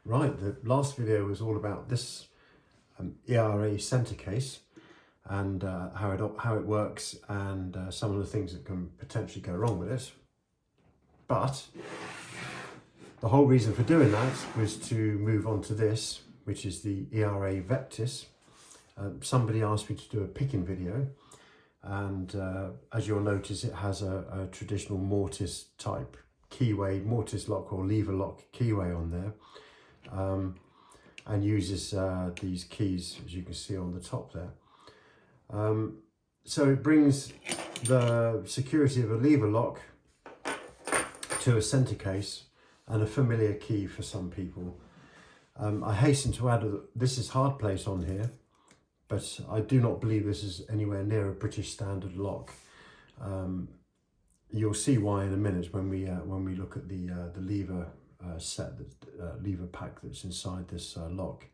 Right, the last video was all about this ERA center case and how it works and some of the things that can potentially go wrong with it. But the whole reason for doing that was to move on to this, which is the ERA Vectis. Somebody asked me to do a picking video, and as you'll notice, it has a traditional mortise type keyway, mortise lock or lever lock keyway on there, and uses these keys, as you can see on the top there. So it brings the security of a lever lock to a center case and a familiar key for some people. I hasten to add that this is hard plate on here, but I do not believe this is anywhere near a British standard lock. You'll see why in a minute when we look at the lever set, the lever pack that's inside this lock.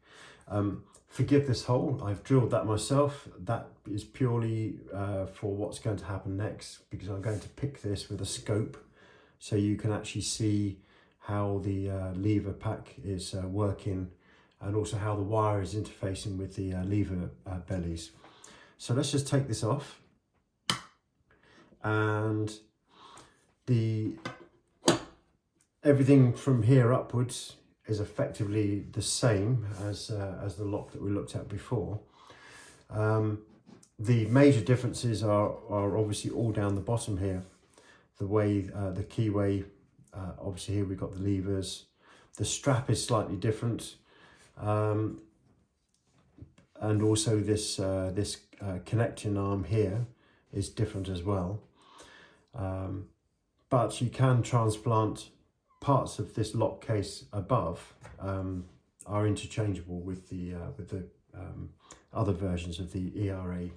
Forgive this hole, I've drilled that myself. That is purely for what's going to happen next, because I'm going to pick this with a scope so you can actually see how the lever pack is working, and also how the wire is interfacing with the lever bellies. So let's just take this off, and everything from here upwards is effectively the same as the lock that we looked at before. The major differences are obviously all down the bottom here. The way the keyway, obviously here we've got the levers. The strap is slightly different, and also this connecting arm here is different as well. But you can transplant parts of this lock case above, are interchangeable with the other versions of the ERA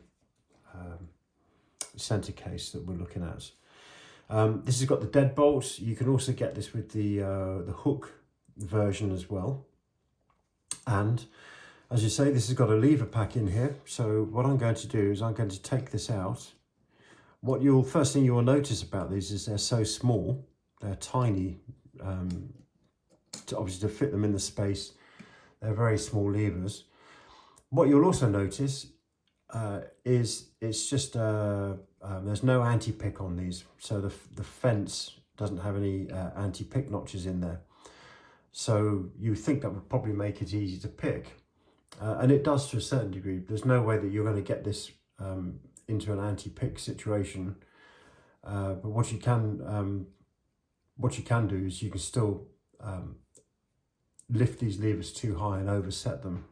center case that we're looking at. This has got the deadbolt. You can also get this with the hook version as well. And as you say, this has got a lever pack in here. So what I'm going to do is I'm going to take this out. First thing you'll notice about these is they're so small. They're tiny, obviously to fit them in the space. They're very small levers. What you'll also notice is it's just there's no anti-pick on these, so the fence doesn't have any anti-pick notches in there. So you think that would probably make it easy to pick, and it does to a certain degree. There's no way that you're going to get this into an anti-pick situation, but what you can do is you can still lift these levers too high and overset them.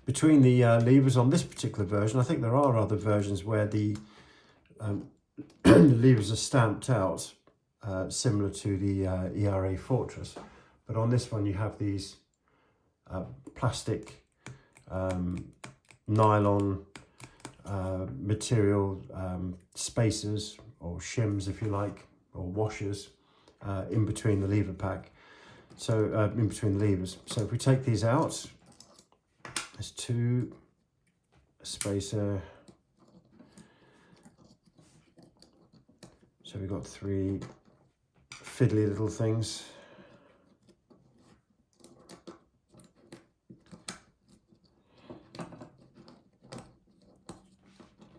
Between the levers on this particular version, I think there are other versions where the levers are stamped out, similar to the ERA Fortress, but on this one you have these plastic nylon material spacers, or shims if you like, or washers in between the lever pack, so in between the levers. So if we take these out, there's two, a spacer, so we've got three fiddly little things.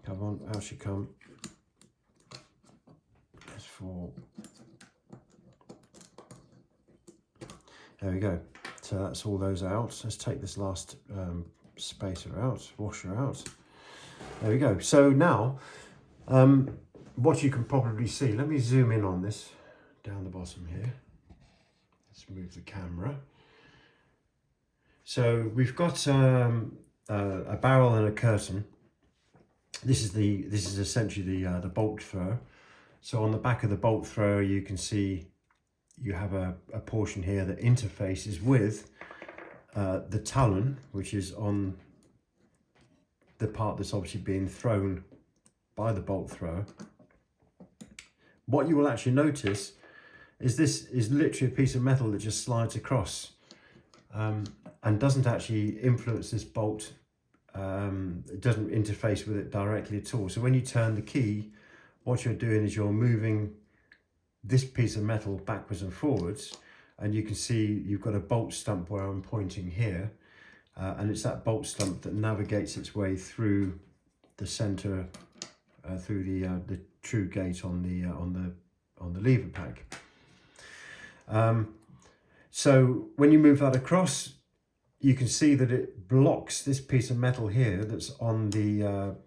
Come on, out you come. There's four. There we go. So that's all those out. Let's take this last spacer out, washer out. There we go. So now, what you can probably see, let me zoom in on this down the bottom here. Let's move the camera. So we've got a barrel and a curtain. This is essentially the bolt thrower. So on the back of the bolt thrower, you can see you have a portion here that interfaces with the talon, which is on the part that's obviously being thrown by the bolt thrower. What you will actually notice is this is literally a piece of metal that just slides across and doesn't actually influence this bolt. It doesn't interface with it directly at all. So when you turn the key, what you're doing is you're moving this piece of metal backwards and forwards, and you can see you've got a bolt stump where I'm pointing here, and it's that bolt stump that navigates its way through the center, through the true gate on the lever pack. So when you move that across, you can see that it blocks this piece of metal here that's on the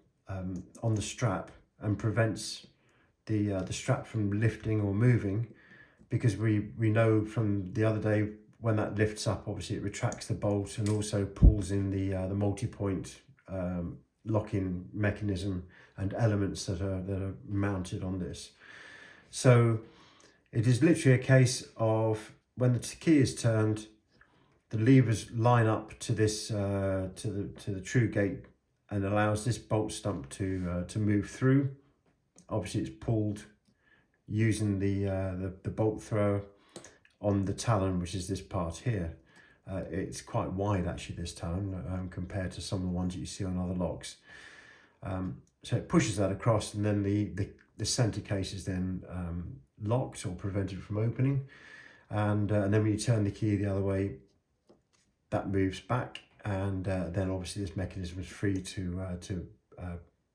strap, and prevents the strap from lifting or moving, because we know from the other day, when that lifts up, obviously it retracts the bolt and also pulls in the multi-point lock-in mechanism and elements that are mounted on this. So it is literally a case of, when the key is turned, the levers line up to this to the true gate, and allows this bolt stump to move through. Obviously it's pulled using the bolt thrower on the talon, which is this part here. It's quite wide actually, this talon, compared to some of the ones that you see on other locks. So it pushes that across, and then the center case is then locked or prevented from opening, and then when you turn the key the other way, that moves back, and then obviously this mechanism is free to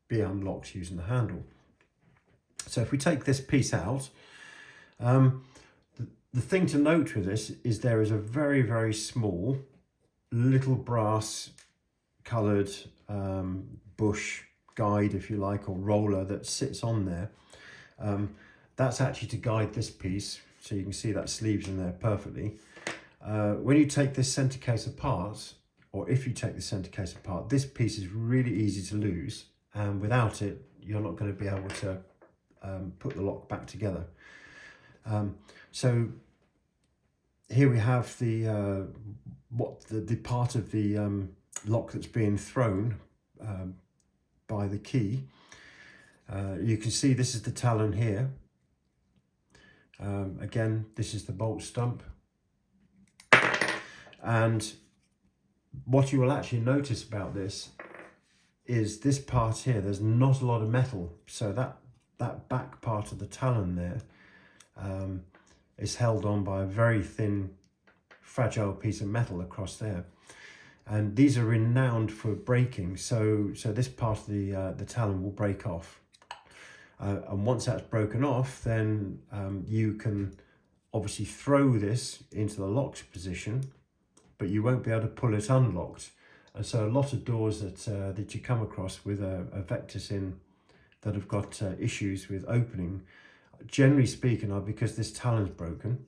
be unlocked using the handle. So if we take this piece out, the thing to note with this is there is a very, very small little brass coloured bush guide, if you like, or roller that sits on there. That's actually to guide this piece, so you can see that sleeves in there perfectly. When you take this center case apart, or if you take the center case apart, this piece is really easy to lose, and without it you're not going to be able to put the lock back together. So here we have the part of the lock that's being thrown by the key. You can see this is the talon here. Again, this is the bolt stump, and what you will actually notice about this is this part here, there's not a lot of metal, so that back part of the talon there is held on by a very thin, fragile piece of metal across there, and these are renowned for breaking. So this part of the talon will break off, and once that's broken off, then you can obviously throw this into the locked position, but you won't be able to pull it unlocked. And so a lot of doors that you come across with a Vectis in that have got issues with opening, generally speaking, are because this talon's broken,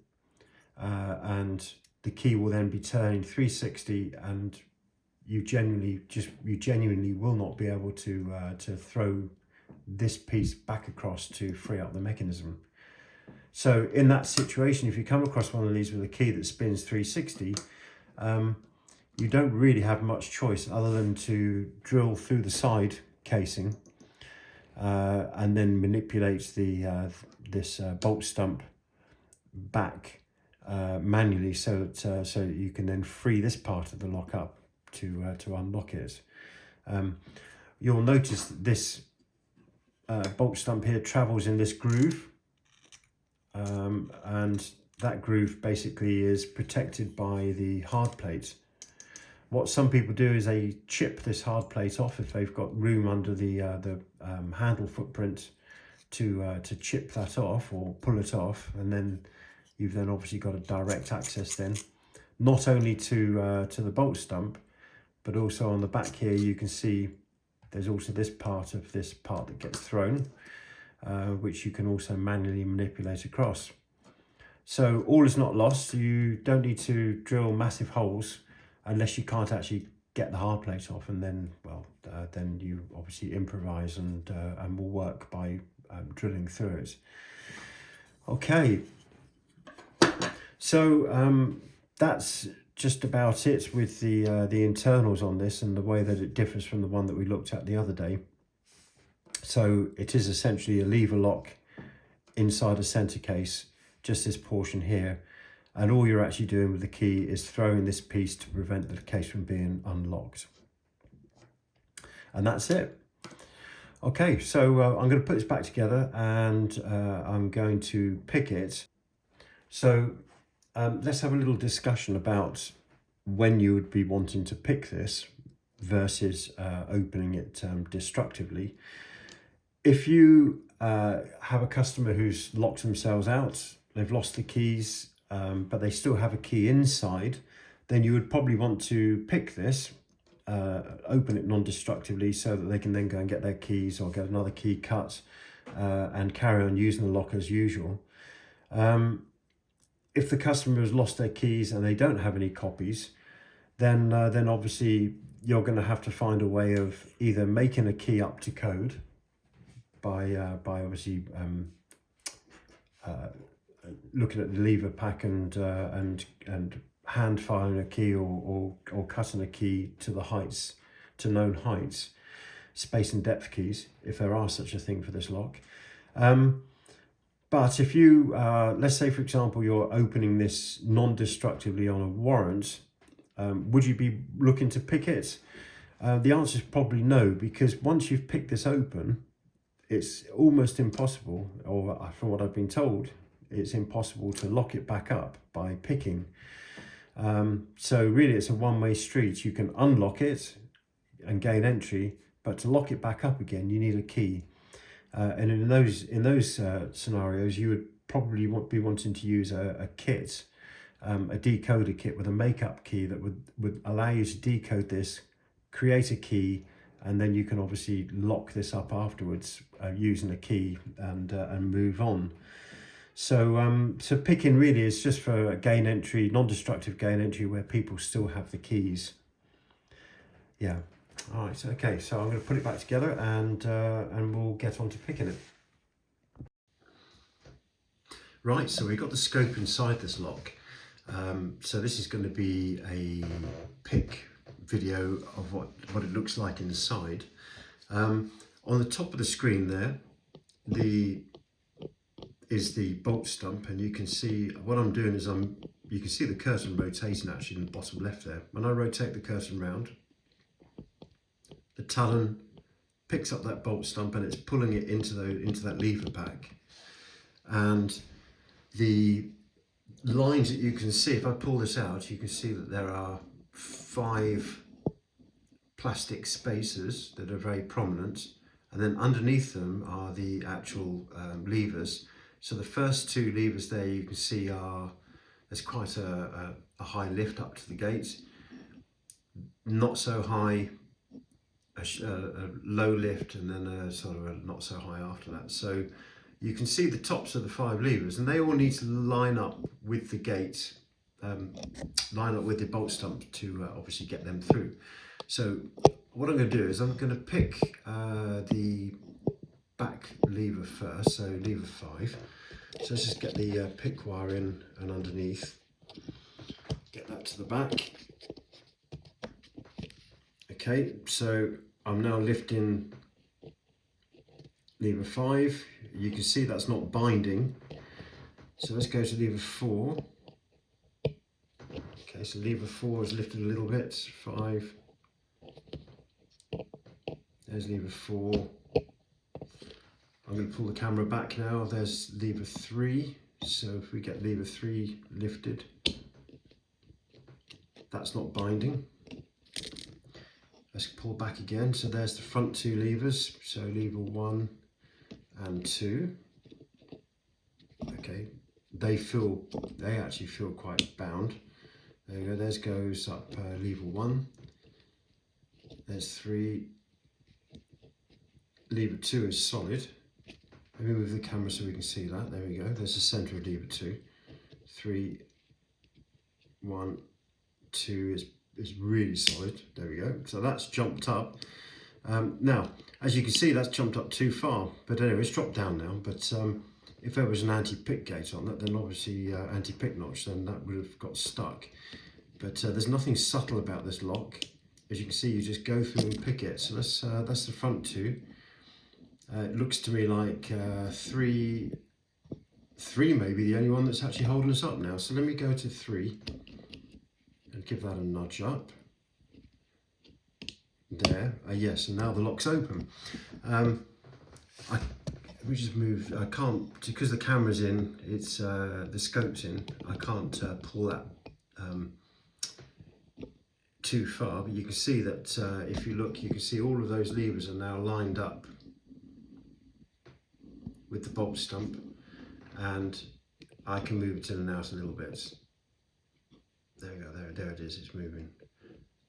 and the key will then be turning 360, and you genuinely will not be able to throw this piece back across to free up the mechanism. So in that situation, if you come across one of these with a key that spins 360, you don't really have much choice other than to drill through the side casing and then manipulate this bolt stump back manually, so that you can then free this part of the lock up to unlock it. You'll notice that this bolt stump here travels in this groove, and that groove basically is protected by the hard plate. What some people do is they chip this hard plate off if they've got room under the handle footprint to chip that off or pull it off, and then you've then obviously got a direct access then, not only to the bolt stump, but also on the back here you can see there's also this part that gets thrown, which you can also manually manipulate across. So all is not lost. You don't need to drill massive holes unless you can't actually get the hard plate off, and then, well, then you obviously improvise and will work by drilling through it. Okay, so that's just about it with the internals on this and the way that it differs from the one that we looked at the other day. So it is essentially a lever lock inside a center case, just this portion here, and all you're actually doing with the key is throwing this piece to prevent the case from being unlocked. And that's it. Okay, so I'm going to put this back together, and I'm going to pick it. So let's have a little discussion about when you would be wanting to pick this versus opening it destructively. If you have a customer who's locked themselves out, they've lost the keys, but they still have a key inside, then you would probably want to pick this, open it non-destructively so that they can then go and get their keys or get another key cut and carry on using the lock as usual. If the customer has lost their keys and they don't have any copies, then obviously you're going to have to find a way of either making a key up to code by obviously looking at the lever pack and hand filing a key or cutting a key to the heights, to known heights, space and depth keys, if there are such a thing for this lock. But if you, let's say for example, you're opening this non-destructively on a warrant, would you be looking to pick it? The answer is probably no, because once you've picked this open, it's almost impossible, or from what I've been told, it's impossible to lock it back up by picking. So really it's a one-way street. You can unlock it and gain entry, but to lock it back up again, you need a key. And in those scenarios, you would probably be wanting to use a kit, a decoder kit with a makeup key that would allow you to decode this, create a key, and then you can obviously lock this up afterwards using a key and move on. So so picking really is just for a gain entry, non-destructive gain entry where people still have the keys. Yeah. All right. So, okay. So I'm going to put it back together and we'll get on to picking it. Right. So we've got the scope inside this lock. So this is going to be a pick video of what it looks like inside. On the top of the screen there, is the bolt stump, and you can see what I'm doing is you can see the curtain rotating actually in the bottom left there. When I rotate the curtain round, the talon picks up that bolt stump and it's pulling it into that lever pack. And the lines that you can see, if I pull this out, you can see that there are 5 plastic spacers that are very prominent, and then underneath them are the actual levers. So the first 2 levers there you can see there's quite a high lift up to the gate, not so high, a low lift, and then a sort of a not so high after that. So you can see the tops of the 5 levers, and they all need to line up with the gate, line up with the bolt stump to obviously get them through. So what I'm going to do is I'm going to pick the back lever first, so lever 5. So let's just get the pick wire in and underneath, get that to the back. Okay, so I'm now lifting lever 5. You can see that's not binding, so let's go to lever 4. Okay, so lever 4 is lifted a little bit, 5. There's lever 4. I'm going to pull the camera back now. There's lever 3. So if we get lever 3 lifted, that's not binding. Let's pull back again. So there's the front 2 levers. So lever 1 and 2. Okay, they actually feel quite bound. There you go. There's goes up lever 1. There's 3. Lever 2 is solid. Let me move the camera so we can see that. There we go. There's the centre of lever 2. 3, 1, 2 is really solid. There we go. So that's jumped up. Now, as you can see, that's jumped up too far. But anyway, it's dropped down now. But if there was an anti-pick gate on that, then obviously anti-pick notch, then that would have got stuck. But there's nothing subtle about this lock. As you can see, you just go through and pick it. So that's the front 2. It looks to me like 3 may be the only one that's actually holding us up now. So let me go to 3 and give that a nudge up. There, yes, and now the lock's open. Let me just move. I can't, because the camera's in, it's the scope's in, I can't pull that too far, but you can see that if you look, you can see all of those levers are now lined up with the bolt stump, and I can move it in and out a little bit. There we go, there it is, it's moving.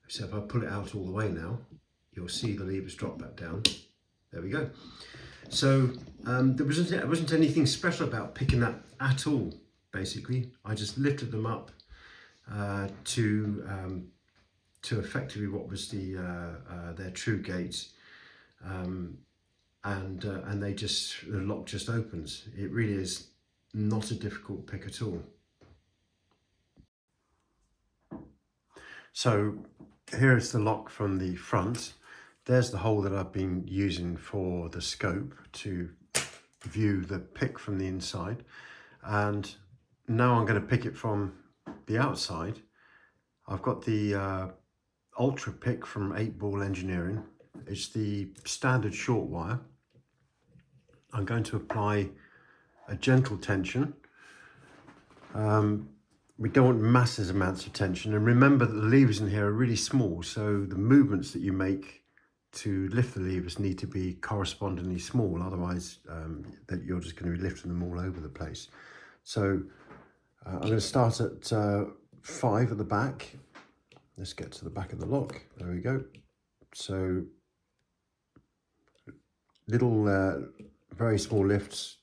So if I pull it out all the way now, you'll see the levers drop back down. There we go. So there wasn't anything special about picking that at all, basically. I just lifted them up to effectively what was their true gate, and the lock just opens. It really is not a difficult pick at all. So here is the lock from the front. There's the hole that I've been using for the scope to view the pick from the inside, and now I'm going to pick it from the outside. I've got the Ultra pick from 8 Ball Engineering. It's the standard short wire. I'm going to apply a gentle tension. We don't want massive amounts of tension, and remember that the levers in here are really small, so the movements that you make to lift the levers need to be correspondingly small, otherwise that you're just going to be lifting them all over the place. So I'm going to start at 5 at the back. Let's get to the back of the lock. There we go. So little very small lifts.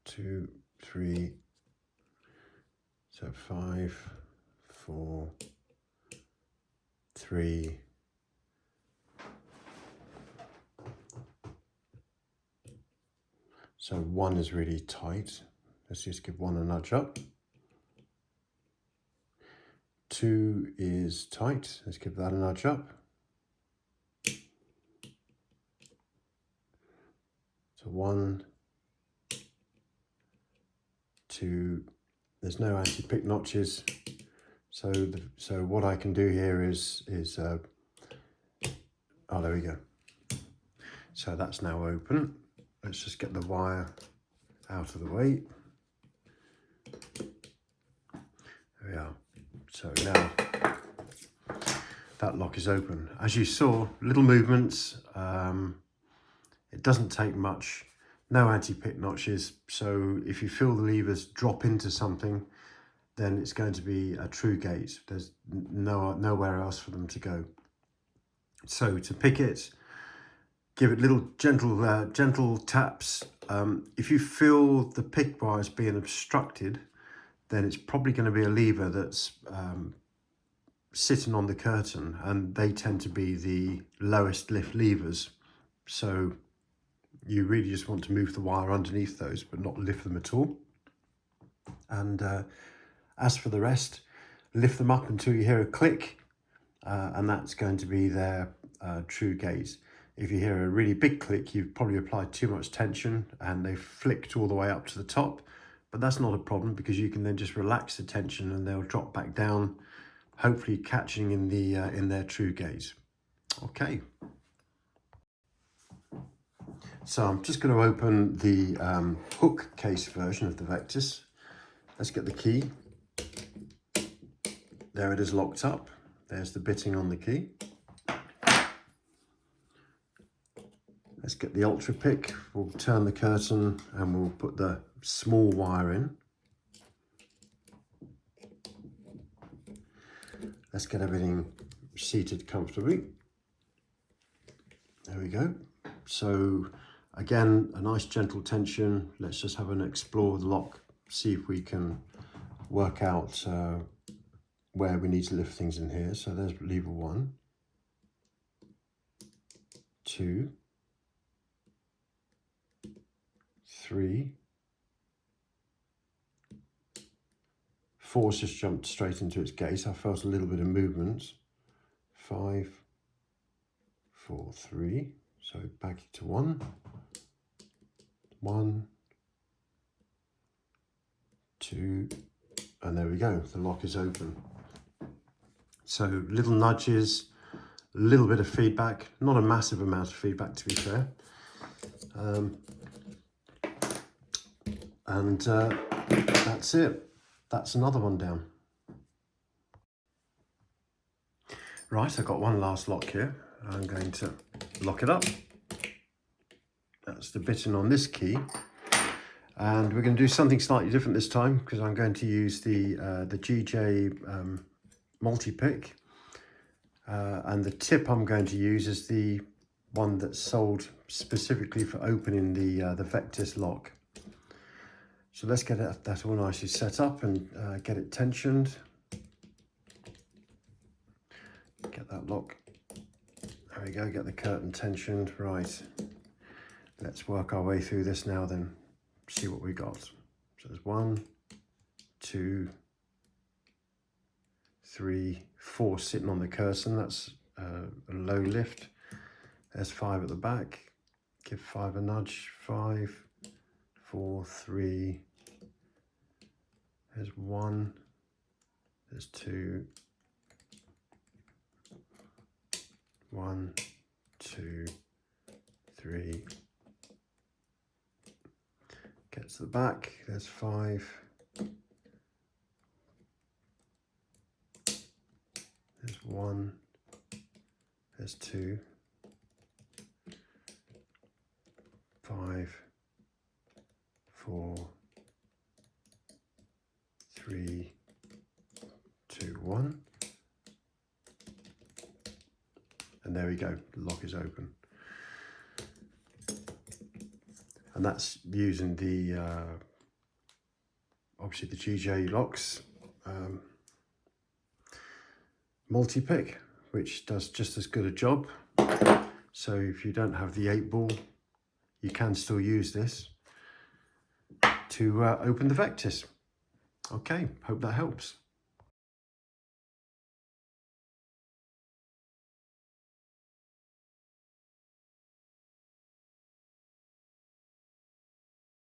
2, 3, so 5, 4, 3, so 1 is really tight. Let's just give 1 a nudge up. 2 is tight. Let's give that a nudge up. So 1, 2. There's no anti-pick notches. So what I can do here is oh, there we go. So that's now open. Let's just get the wire out of the way. There we are. So now that lock is open. As you saw, little movements. It doesn't take much. No anti-pick notches. So if you feel the levers drop into something, then it's going to be a true gate. There's nowhere else for them to go. So to pick it, give it little gentle taps. If you feel the pick bar is being obstructed, then it's probably going to be a lever that's sitting on the curtain, and they tend to be the lowest lift levers. So you really just want to move the wire underneath those, but not lift them at all. And as for the rest, lift them up until you hear a click, and that's going to be their true gate. If you hear a really big click, you've probably applied too much tension and they've flicked all the way up to the top, but that's not a problem because you can then just relax the tension and they'll drop back down, hopefully catching in the in their true gate. Okay. So I'm just going to open the hook case version of the Vectis. Let's get the key. There it is, locked up. There's the bitting on the key. Let's get the Ultra pick. We'll turn the curtain and we'll put the small wire in. Let's get everything seated comfortably. There we go. So again, a nice gentle tension. Let's just have an explore the lock, see if we can work out where we need to lift things in here. So there's lever 1, 2, 3, 4's just jumped straight into its gate. I felt a little bit of movement. 5, 4, 3. So back to 1, 1, 2, and there we go. The lock is open. So little nudges, a little bit of feedback, not a massive amount of feedback to be fair. And that's it. That's another one down. Right, I've got one last lock here. I'm going to lock it up. That's the button on this key. And we're going to do something slightly different this time, because I'm going to use the GJ multi-pick. And the tip I'm going to use is the one that's sold specifically for opening the Vectis lock. So let's get that all nicely set up and get it tensioned. Get that lock. There we go, get the curtain tensioned. Right, let's work our way through this now then, see what we got. So there's 1, 2, 3, 4 sitting on the curtain. That's a low lift. There's 5 at the back. Give 5 a nudge. 5, 4, 3. There's 1. There's 2. 1, 2, 3. Get to the back. There's 5. There's 1. There's 2. 5, 4, 3, 2, 1. And there we go, the lock is open. And that's using the, obviously the GJ locks multi-pick, which does just as good a job. So if you don't have the 8-ball, you can still use this to open the Vectis. Okay, hope that helps.